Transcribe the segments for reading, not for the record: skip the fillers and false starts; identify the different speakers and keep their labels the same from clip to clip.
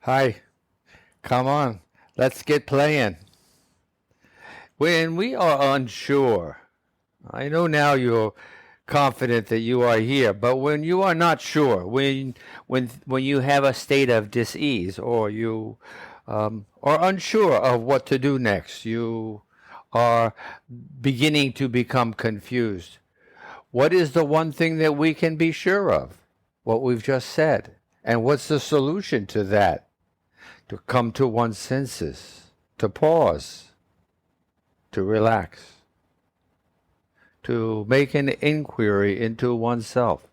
Speaker 1: Hi, come on, let's get playing. When we are unsure, I know now you're confident that you are here, but when you are not sure, when you have a state of dis-ease, or you are unsure of what to do next, you are beginning to become confused. What is the one thing that we can be sure of? What we've just said. And what's the solution to that? To come to one's senses, to pause, to relax, to make an inquiry into oneself.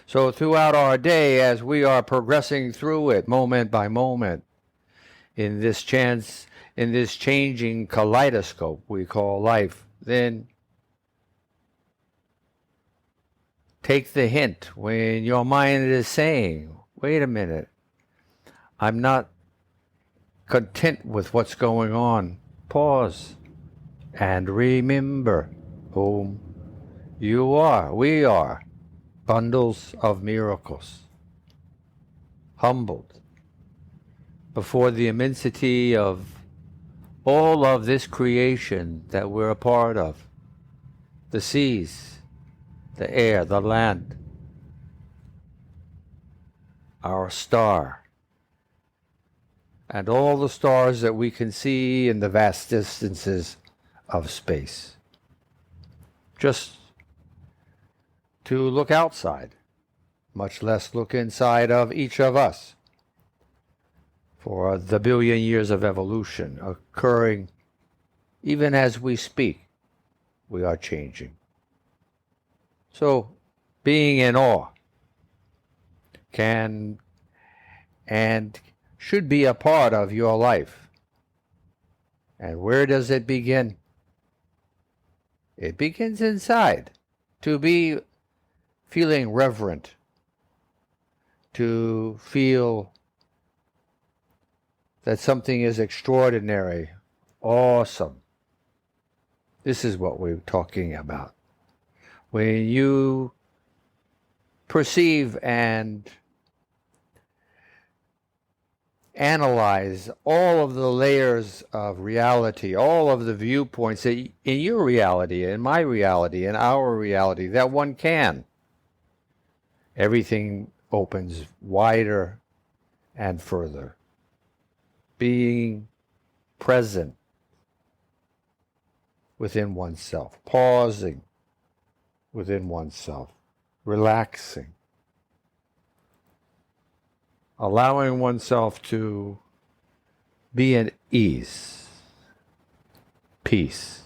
Speaker 1: So throughout our day, as we are progressing through it moment by moment, in this changing kaleidoscope we call life, then take the hint when your mind is saying, wait a minute, I'm not content with what's going on. Pause and remember whom you are. We are bundles of miracles, humbled before the immensity of all of this creation that we're a part of. The seas, the air, the land, our star, and all the stars that we can see in the vast distances of space. Just to look outside, much less look inside of each of us. For the billion years of evolution occurring even as we speak, we are changing. So, being in awe can and should be a part of your life. And where does it begin? It begins inside. To be feeling reverent, to feel that something is extraordinary, awesome. This is what we're talking about. When you perceive and analyze all of the layers of reality, all of the viewpoints that in your reality, in my reality, in our reality, that one can, everything opens wider and further. Being present within oneself, pausing within oneself, relaxing, allowing oneself to be at ease, peace,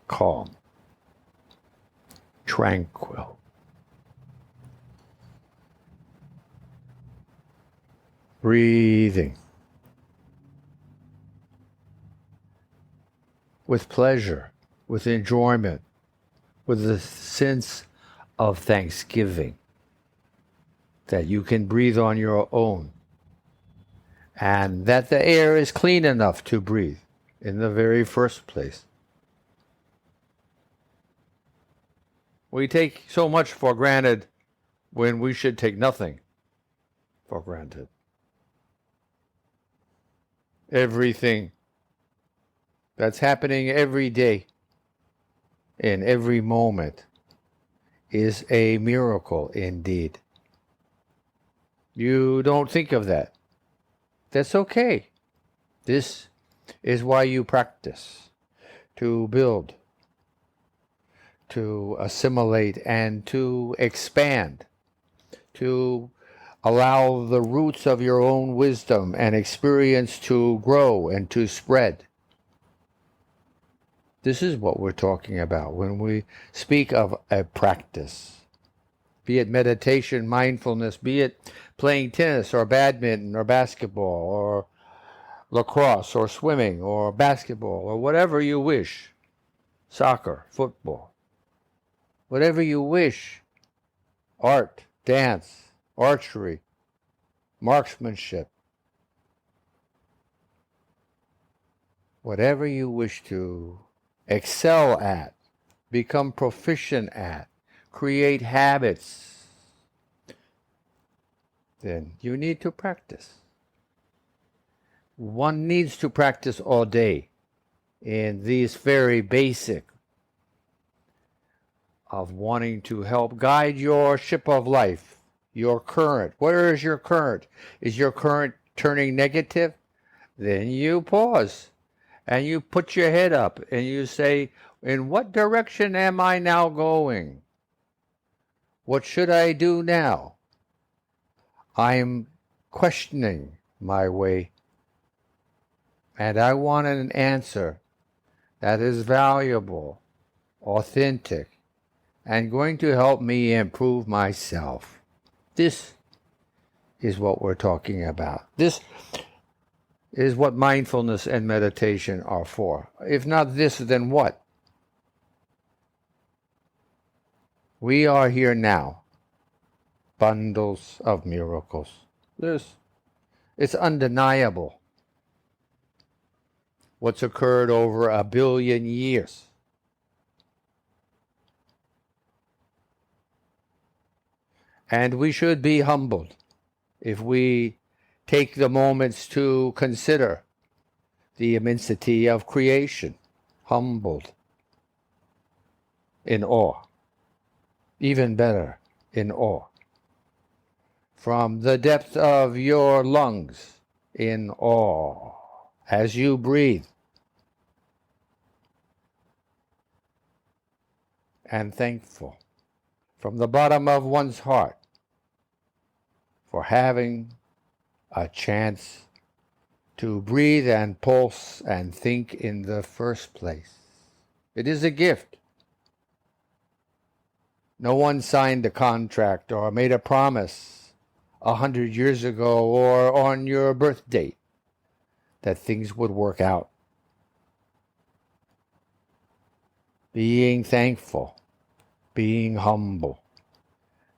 Speaker 1: calm, tranquil. Breathing with pleasure, with enjoyment, with a sense of thanksgiving that you can breathe on your own, and that the air is clean enough to breathe in the very first place. We take so much for granted when we should take nothing for granted. Everything that's happening every day, in every moment, is a miracle indeed. You don't think of that. That's okay. This is why you practice, to build, to assimilate, and to expand, to allow the roots of your own wisdom and experience to grow and to spread. This is what we're talking about when we speak of a practice. Be it meditation, mindfulness, be it playing tennis or badminton or basketball or lacrosse or swimming or basketball or whatever you wish, soccer, football, whatever you wish, art, dance, archery, marksmanship, whatever you wish to excel at, become proficient at, create habits then you need to practice. One needs to practice all day in these very basic of wanting to help guide your ship of life, your current. Where is your current? Is your current turning negative? Then you pause and you put your head up and you say, in what direction am I now going? What should I do now? I'm questioning my way, and I want an answer that is valuable, authentic, and going to help me improve myself. This is what we're talking about. This is what mindfulness and meditation are for. If not this, then what? We are here now. Bundles of miracles. It's undeniable what's occurred over 1 billion years. And we should be humbled if we take the moments to consider the immensity of creation, humbled in awe, even better, in awe. From the depth of your lungs, in awe, as you breathe, and thankful from the bottom of one's heart for having a chance to breathe and pulse and think in the first place. It is a gift. No one signed a contract or made a promise 100 years ago or on your birth date that things would work out. Being thankful, being humble,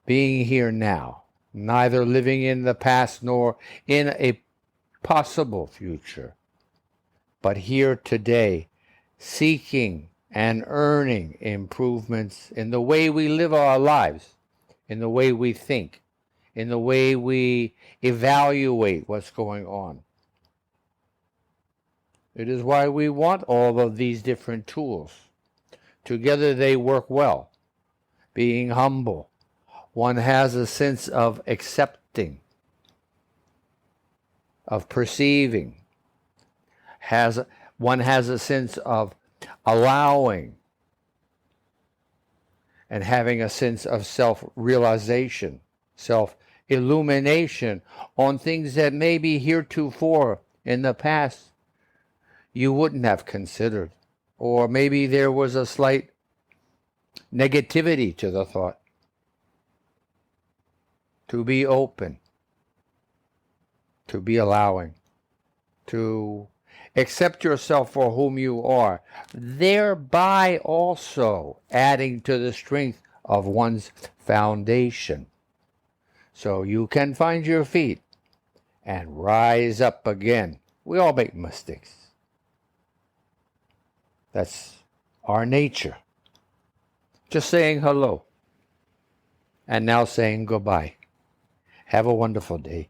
Speaker 1: being here now, neither living in the past nor in a possible future, but here today, seeking and earning improvements in the way we live our lives, in the way we think, in the way we evaluate what's going on. It is why we want all of these different tools. Together they work well. Being humble, one has a sense of accepting, of perceiving, one has a sense of allowing, and having a sense of self-realization, self-illumination on things that maybe heretofore in the past you wouldn't have considered, or maybe there was a slight negativity to the thought. To be open, to be allowing, to accept yourself for whom you are, thereby also adding to the strength of one's foundation. So you can find your feet and rise up again. We all make mistakes. That's our nature. Just saying hello and now saying goodbye. Have a wonderful day.